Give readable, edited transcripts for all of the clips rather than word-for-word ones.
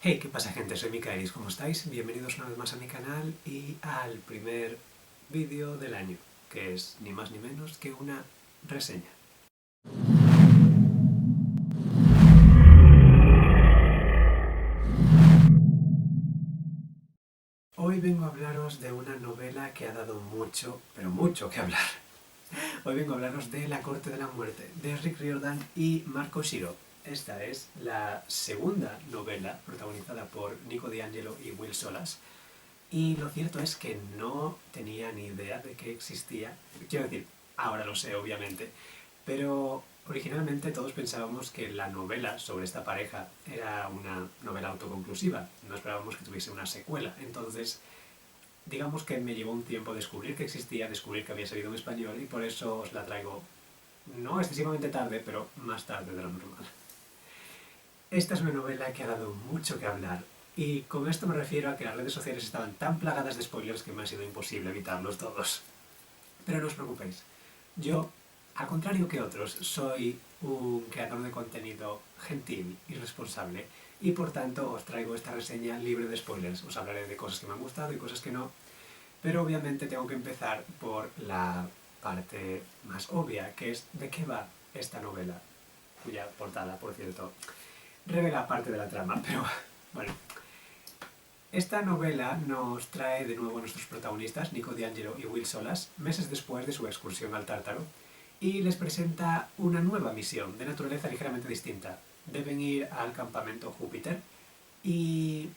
Hey, ¿qué pasa, gente? Soy Mikaelis, ¿cómo estáis? Bienvenidos una vez más a mi canal y al primer vídeo del año, que es ni más ni menos que una reseña. Hoy vengo a hablaros de una novela que ha dado mucho, pero mucho que hablar. Hoy vengo a hablaros de La corte de la muerte, de Rick Riordan y Marco Shiro. Esta es la segunda novela protagonizada por Nico D'Angelo y Will Solas. Y lo cierto es que no tenía ni idea de que existía. Quiero decir, ahora lo sé, obviamente. Pero originalmente todos pensábamos que la novela sobre esta pareja era una novela autoconclusiva. No esperábamos que tuviese una secuela. Entonces, digamos que me llevó un tiempo descubrir que existía, descubrir que había salido en español y por eso os la traigo no excesivamente tarde, pero más tarde de lo normal. Esta es una novela que ha dado mucho que hablar, y con esto me refiero a que las redes sociales estaban tan plagadas de spoilers que me ha sido imposible evitarlos todos. Pero no os preocupéis, yo, al contrario que otros, soy un creador de contenido gentil y responsable, y por tanto os traigo esta reseña libre de spoilers. Os hablaré de cosas que me han gustado y cosas que no, pero obviamente tengo que empezar por la parte más obvia, que es de qué va esta novela, cuya portada, por cierto, revela parte de la trama, pero bueno. Esta novela nos trae de nuevo a nuestros protagonistas, Nico D'Angelo y Will Solas, meses después de su excursión al Tártaro, y les presenta una nueva misión de naturaleza ligeramente distinta. Deben ir al campamento Júpiter y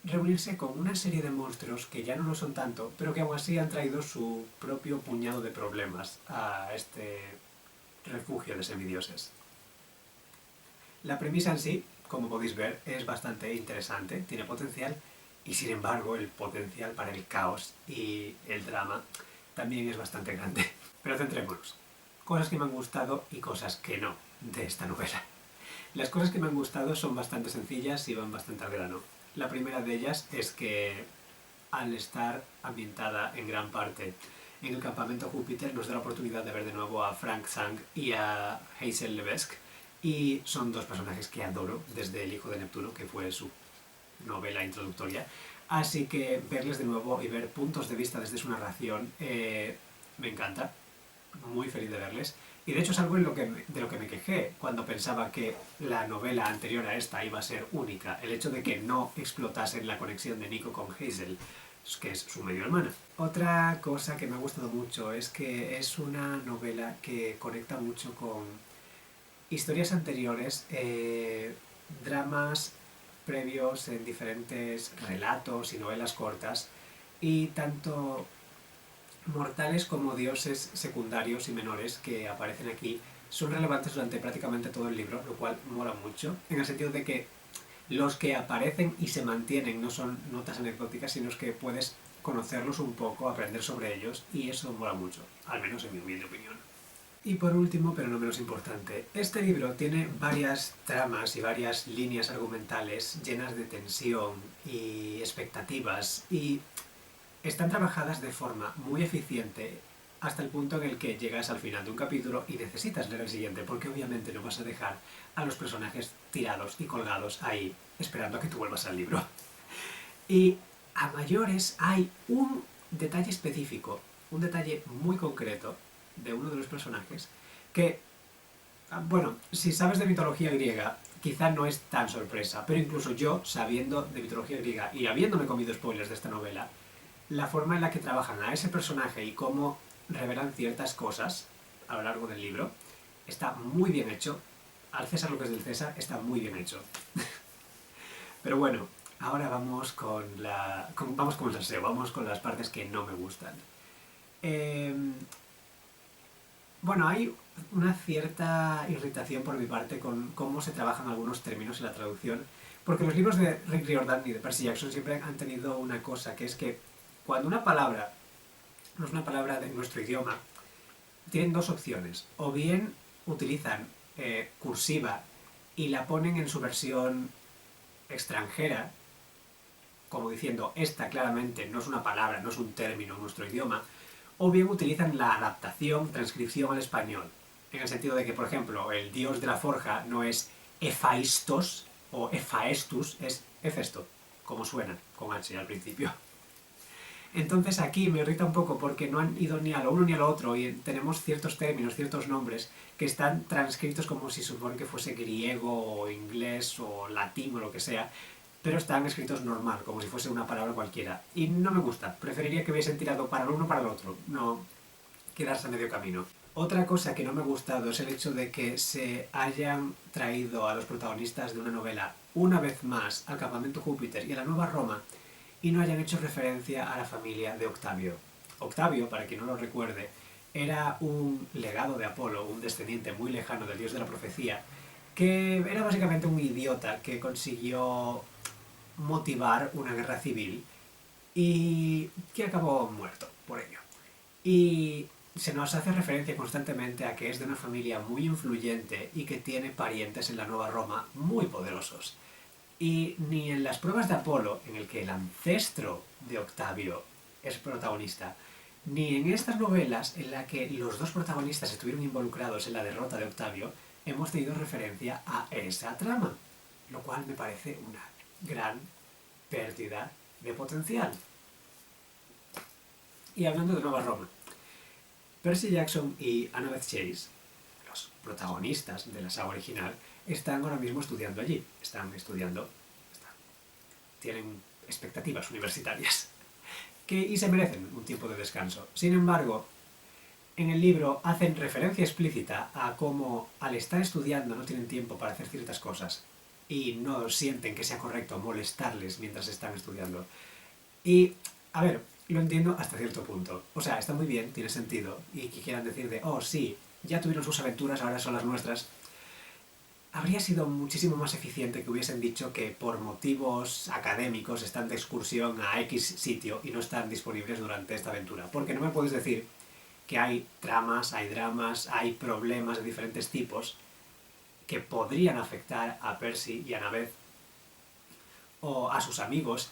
reunirse con una serie de monstruos que ya no lo son tanto, pero que aún así han traído su propio puñado de problemas a este refugio de semidioses. La premisa en sí, como podéis ver, es bastante interesante, tiene potencial, y sin embargo el potencial para el caos y el drama también es bastante grande. Pero centrémonos. Cosas que me han gustado y cosas que no de esta novela. Las cosas que me han gustado son bastante sencillas y van bastante al grano. La primera de ellas es que, al estar ambientada en gran parte en el campamento Júpiter, nos da la oportunidad de ver de nuevo a Frank Zang y a Hazel Levesque, y son dos personajes que adoro desde El hijo de Neptuno, que fue su novela introductoria, así que verles de nuevo y ver puntos de vista desde su narración me encanta, muy feliz de verles. Y de hecho es algo de lo que me quejé cuando pensaba que la novela anterior a esta iba a ser única, el hecho de que no explotasen la conexión de Nico con Hazel, que es su medio hermana. Otra cosa que me ha gustado mucho es que es una novela que conecta mucho con historias anteriores, dramas previos en diferentes relatos y novelas cortas, y tanto mortales como dioses secundarios y menores que aparecen aquí son relevantes durante prácticamente todo el libro, lo cual mola mucho, en el sentido de que los que aparecen y se mantienen no son notas anecdóticas, sino que puedes conocerlos un poco, aprender sobre ellos, y eso mola mucho, al menos en mi humilde opinión. Y por último, pero no menos importante, este libro tiene varias tramas y varias líneas argumentales llenas de tensión y expectativas, y están trabajadas de forma muy eficiente hasta el punto en el que llegas al final de un capítulo y necesitas leer el siguiente, porque obviamente no vas a dejar a los personajes tirados y colgados ahí esperando a que tú vuelvas al libro. Y a mayores hay un detalle específico, un detalle muy concreto de uno de los personajes que, bueno, si sabes de mitología griega, quizá no es tan sorpresa, pero incluso yo, sabiendo de mitología griega y habiéndome comido spoilers de esta novela, la forma en la que trabajan a ese personaje y cómo revelan ciertas cosas a lo largo del libro está muy bien hecho. Al César lo que es del César está muy bien hecho. Pero bueno, ahora vamos vamos con el salseo, vamos con las partes que no me gustan. Bueno, hay una cierta irritación por mi parte con cómo se trabajan algunos términos en la traducción, porque los libros de Rick Riordan y de Percy Jackson siempre han tenido una cosa, que es que cuando una palabra no es una palabra de nuestro idioma, tienen dos opciones. O bien utilizan cursiva y la ponen en su versión extranjera, como diciendo, esta claramente no es una palabra, no es un término en nuestro idioma, o bien utilizan la adaptación, transcripción al español, en el sentido de que, por ejemplo, el dios de la forja no es Hephaistos o Hephaestus, es Hefesto, como suena, con H al principio. Entonces aquí me irrita un poco porque no han ido ni a lo uno ni a lo otro y tenemos ciertos términos, ciertos nombres que están transcritos como si supone que fuese griego o inglés o latín o lo que sea, pero están escritos normal, como si fuese una palabra cualquiera. Y no me gusta, preferiría que hubiesen tirado para el uno o para el otro, no quedarse a medio camino. Otra cosa que no me ha gustado es el hecho de que se hayan traído a los protagonistas de una novela una vez más al campamento Júpiter y a la Nueva Roma y no hayan hecho referencia a la familia de Octavio. Octavio, para quien no lo recuerde, era un legado de Apolo, un descendiente muy lejano del dios de la profecía, que era básicamente un idiota que consiguió motivar una guerra civil y que acabó muerto por ello. Y se nos hace referencia constantemente a que es de una familia muy influyente y que tiene parientes en la Nueva Roma muy poderosos. Y ni en las pruebas de Apolo, en el que el ancestro de Octavio es protagonista, ni en estas novelas en las que los dos protagonistas estuvieron involucrados en la derrota de Octavio, hemos tenido referencia a esa trama, lo cual me parece una gran pérdida de potencial. Y hablando de Nueva Roma, Percy Jackson y Annabeth Chase, los protagonistas de la saga original, están ahora mismo estudiando allí. Tienen expectativas universitarias y se merecen un tiempo de descanso. Sin embargo, en el libro hacen referencia explícita a cómo al estar estudiando no tienen tiempo para hacer ciertas cosas y no sienten que sea correcto molestarles mientras están estudiando. Y, a ver, lo entiendo hasta cierto punto. O sea, está muy bien, tiene sentido, y que quieran decir de, oh sí, ya tuvieron sus aventuras, ahora son las nuestras. Habría sido muchísimo más eficiente que hubiesen dicho que por motivos académicos están de excursión a X sitio y no están disponibles durante esta aventura. Porque no me puedes decir que hay tramas, hay dramas, hay problemas de diferentes tipos que podrían afectar a Percy y a Annabeth o a sus amigos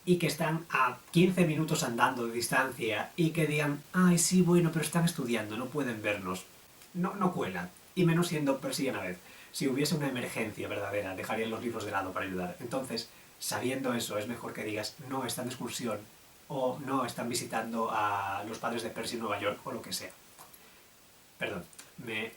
y que están a 15 minutos andando de distancia y que digan, ay sí, bueno, pero están estudiando, no pueden vernos. No cuela, y menos siendo Percy y Annabeth. Si hubiese una emergencia verdadera, dejarían los libros de lado para ayudar. Entonces, sabiendo eso, es mejor que digas, no, están de excursión, o no, están visitando a los padres de Percy en Nueva York, o lo que sea. Perdón, me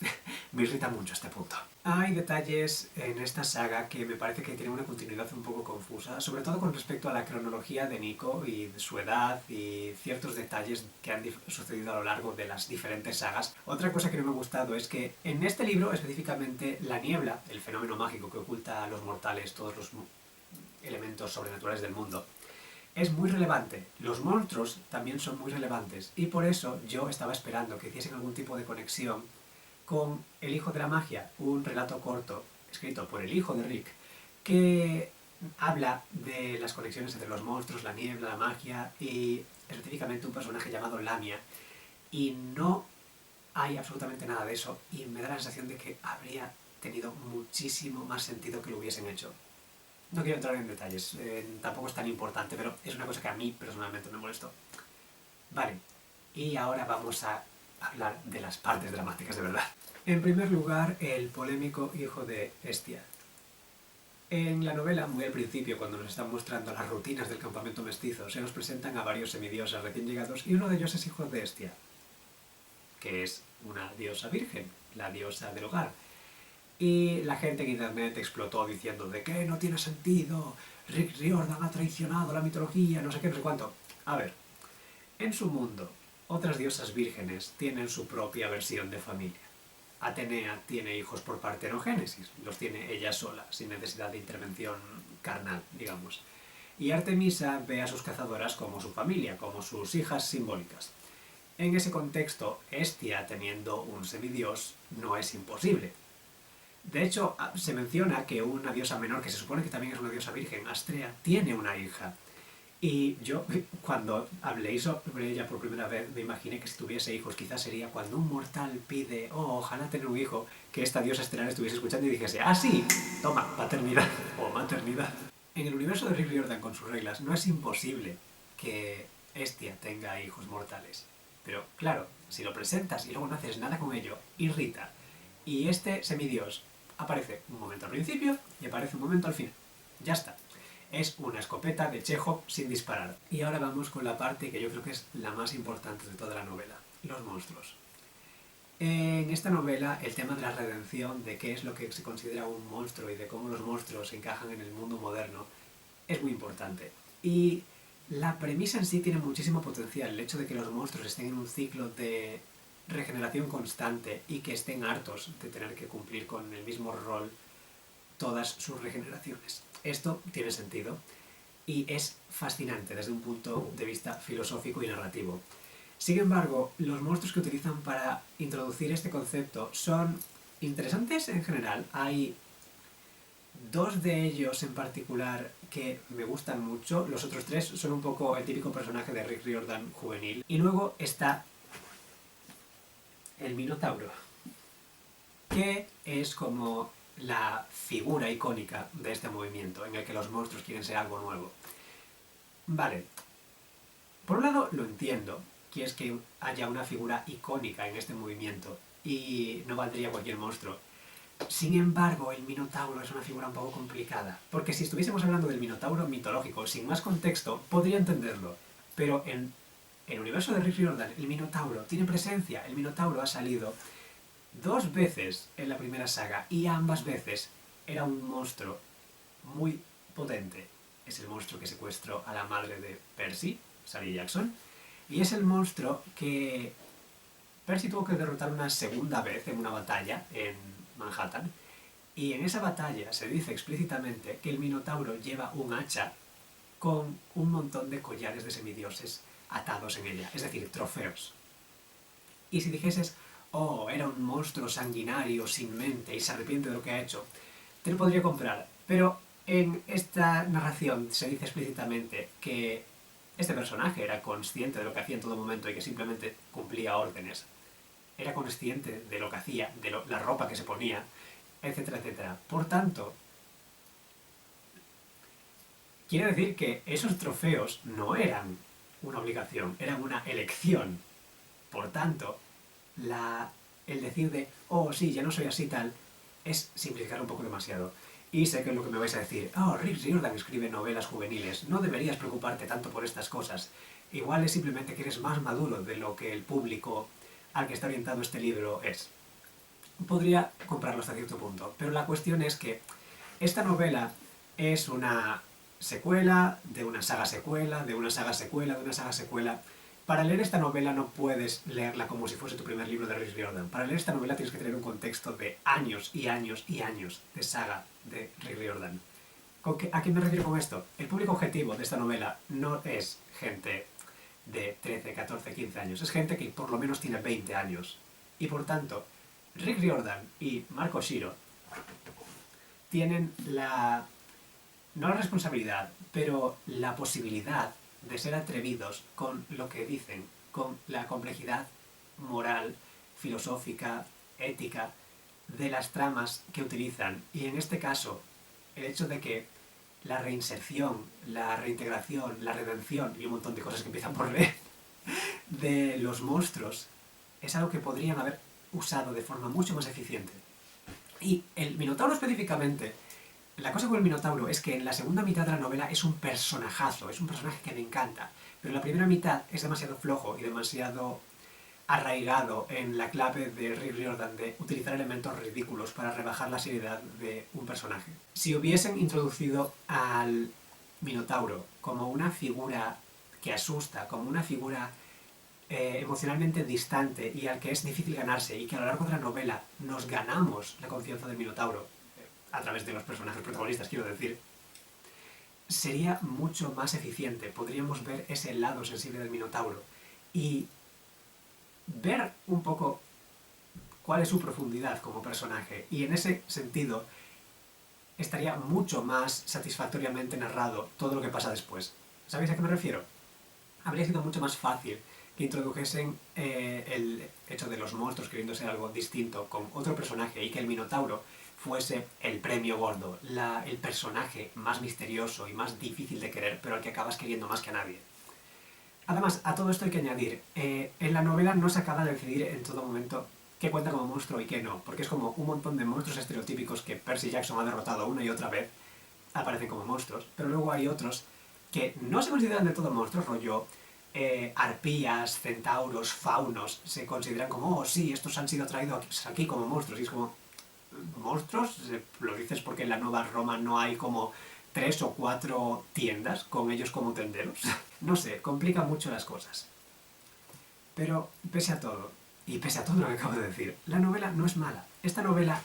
irrita mucho este punto. Hay detalles en esta saga que me parece que tienen una continuidad un poco confusa, sobre todo con respecto a la cronología de Nico y de su edad y ciertos detalles que han sucedido a lo largo de las diferentes sagas. Otra cosa que no me ha gustado es que en este libro, específicamente, la niebla, el fenómeno mágico que oculta a los mortales todos los elementos sobrenaturales del mundo, es muy relevante. Los monstruos también son muy relevantes y por eso yo estaba esperando que hiciesen algún tipo de conexión con El Hijo de la Magia, un relato corto escrito por el hijo de Rick, que habla de las conexiones entre los monstruos, la niebla, la magia y específicamente un personaje llamado Lamia. Y no hay absolutamente nada de eso y me da la sensación de que habría tenido muchísimo más sentido que lo hubiesen hecho. No quiero entrar en detalles, tampoco es tan importante, pero es una cosa que a mí personalmente me molestó. Vale, y ahora vamos a hablar de las partes dramáticas de verdad. En primer lugar, el polémico hijo de Hestia. En la novela, muy al principio, cuando nos están mostrando las rutinas del campamento mestizo, se nos presentan a varios semidiosas recién llegados y uno de ellos es hijo de Hestia, que es una diosa virgen, la diosa del hogar. Y la gente en internet explotó diciendo de que no tiene sentido, Rick Riordan ha traicionado la mitología, no sé qué, no sé cuánto. A ver, en su mundo, otras diosas vírgenes tienen su propia versión de familia. Atenea tiene hijos por partenogénesis, los tiene ella sola, sin necesidad de intervención carnal, digamos. Y Artemisa ve a sus cazadoras como su familia, como sus hijas simbólicas. En ese contexto, Hestia, teniendo un semidios, no es imposible. De hecho, se menciona que una diosa menor, que se supone que también es una diosa virgen, Astrea, tiene una hija. Y yo, cuando hablé sobre ella por primera vez, me imaginé que si tuviese hijos, quizás sería cuando un mortal pide, oh, ojalá tener un hijo, que esta diosa estelar estuviese escuchando y dijese, ah, sí, toma, paternidad o maternidad. En el universo de Rick Riordan con sus reglas, no es imposible que Hestia tenga hijos mortales. Pero, claro, si lo presentas y luego no haces nada con ello, irrita. Y este semidios aparece un momento al principio y aparece un momento al final. Ya está. Es una escopeta de Chekhov sin disparar. Y ahora vamos con la parte que yo creo que es la más importante de toda la novela, los monstruos. En esta novela el tema de la redención, de qué es lo que se considera un monstruo y de cómo los monstruos encajan en el mundo moderno, es muy importante. Y la premisa en sí tiene muchísimo potencial, el hecho de que los monstruos estén en un ciclo de regeneración constante y que estén hartos de tener que cumplir con el mismo rol todas sus regeneraciones. Esto tiene sentido y es fascinante desde un punto de vista filosófico y narrativo. Sin embargo, los monstruos que utilizan para introducir este concepto son interesantes en general. Hay dos de ellos en particular que me gustan mucho. Los otros tres son un poco el típico personaje de Rick Riordan juvenil. Y luego está el Minotauro, que es como la figura icónica de este movimiento, en el que los monstruos quieren ser algo nuevo. Vale, por un lado lo entiendo, que es que haya una figura icónica en este movimiento, y no valdría cualquier monstruo. Sin embargo, el Minotauro es una figura un poco complicada, porque si estuviésemos hablando del Minotauro mitológico, sin más contexto, podría entenderlo, pero en el universo de Rick Riordan, el Minotauro tiene presencia. El Minotauro ha salido 2 veces en la primera saga, y ambas veces era un monstruo muy potente. Es el monstruo que secuestró a la madre de Percy, Sally Jackson, y es el monstruo que Percy tuvo que derrotar una segunda vez en una batalla en Manhattan, y en esa batalla se dice explícitamente que el Minotauro lleva un hacha con un montón de collares de semidioses atados en ella, es decir, trofeos. Y si dijeses, oh, era un monstruo sanguinario, sin mente, y se arrepiente de lo que ha hecho, te lo podría comprar. Pero en esta narración se dice explícitamente que este personaje era consciente de lo que hacía en todo momento y que simplemente cumplía órdenes. Era consciente de lo que hacía, de la ropa que se ponía, etcétera, etcétera. Por tanto, quiere decir que esos trofeos no eran una obligación, eran una elección. Por tanto, el decir de, oh sí, ya no soy así tal, es simplificar un poco demasiado. Y sé que es lo que me vais a decir, oh, Rick Riordan escribe novelas juveniles, no deberías preocuparte tanto por estas cosas. Igual es simplemente que eres más maduro de lo que el público al que está orientado este libro es. Podría comprarlo hasta cierto punto, pero la cuestión es que esta novela es una secuela, de una saga secuela, de una saga secuela, de una saga secuela. Para leer esta novela no puedes leerla como si fuese tu primer libro de Rick Riordan. Para leer esta novela tienes que tener un contexto de años y años y años de saga de Rick Riordan. ¿A qué me refiero con esto? El público objetivo de esta novela no es gente de 13, 14, 15 años. Es gente que por lo menos tiene 20 años. Y por tanto, Rick Riordan y Marco Shiro tienen no la responsabilidad, pero la posibilidad de ser atrevidos con lo que dicen, con la complejidad moral, filosófica, ética, de las tramas que utilizan. Y en este caso, el hecho de que la reinserción, la reintegración, la redención y un montón de cosas que empiezan por R de los monstruos es algo que podrían haber usado de forma mucho más eficiente. Y el Minotauro específicamente, la cosa con el Minotauro es que en la segunda mitad de la novela es un personajazo, es un personaje que me encanta, pero en la primera mitad es demasiado flojo y demasiado arraigado en la clave de Rick Riordan de utilizar elementos ridículos para rebajar la seriedad de un personaje. Si hubiesen introducido al Minotauro como una figura que asusta, como una figura emocionalmente distante y al que es difícil ganarse, y que a lo largo de la novela nos ganamos la confianza del Minotauro a través de los personajes protagonistas, quiero decir, sería mucho más eficiente. Podríamos ver ese lado sensible del Minotauro y ver un poco cuál es su profundidad como personaje, y en ese sentido estaría mucho más satisfactoriamente narrado todo lo que pasa después. ¿Sabéis a qué me refiero? Habría sido mucho más fácil que introdujesen el hecho de los monstruos queriendo ser algo distinto con otro personaje y que el Minotauro fuese el premio gordo, el personaje más misterioso y más difícil de querer, pero al que acabas queriendo más que a nadie. Además, a todo esto hay que añadir, en la novela no se acaba de decidir en todo momento qué cuenta como monstruo y qué no, porque es como un montón de monstruos estereotípicos que Percy Jackson ha derrotado una y otra vez, aparecen como monstruos, pero luego hay otros que no se consideran de todo monstruos, rollo arpías, centauros, faunos, se consideran como, oh sí, estos han sido traídos aquí como monstruos, y es como, ¿monstruos? ¿Lo dices porque en la Nueva Roma no hay como 3 o 4 tiendas con ellos como tenderos? No sé, complica mucho las cosas. Pero pese a todo, y pese a todo lo que acabo de decir, la novela no es mala. Esta novela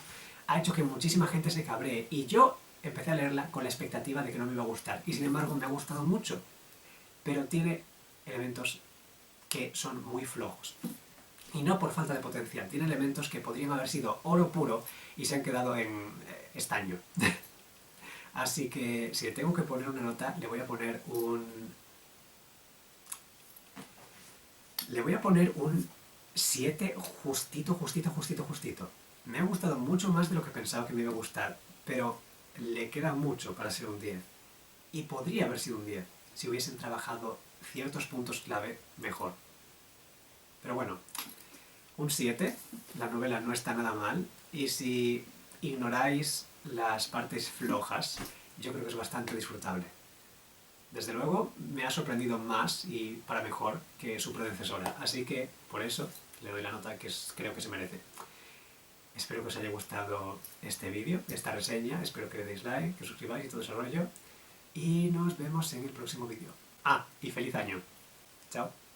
ha hecho que muchísima gente se cabree y yo empecé a leerla con la expectativa de que no me iba a gustar y sin embargo me ha gustado mucho. Pero tiene elementos que son muy flojos. Y no por falta de potencial, tiene elementos que podrían haber sido oro puro y se han quedado en estaño. Así que si le tengo que poner una nota, le voy a poner un... Le voy a poner un 7 justito, justito, justito, justito. Me ha gustado mucho más de lo que pensaba que me iba a gustar, pero le queda mucho para ser un 10. Y podría haber sido un 10 si hubiesen trabajado ciertos puntos clave mejor. Pero bueno, un 7, la novela no está nada mal, y si ignoráis las partes flojas, yo creo que es bastante disfrutable. Desde luego, me ha sorprendido más y para mejor que su predecesora, así que por eso le doy la nota que creo que se merece. Espero que os haya gustado este vídeo, esta reseña, espero que le deis like, que os suscribáis y todo ese rollo, y nos vemos en el próximo vídeo. Ah, y feliz año. Chao.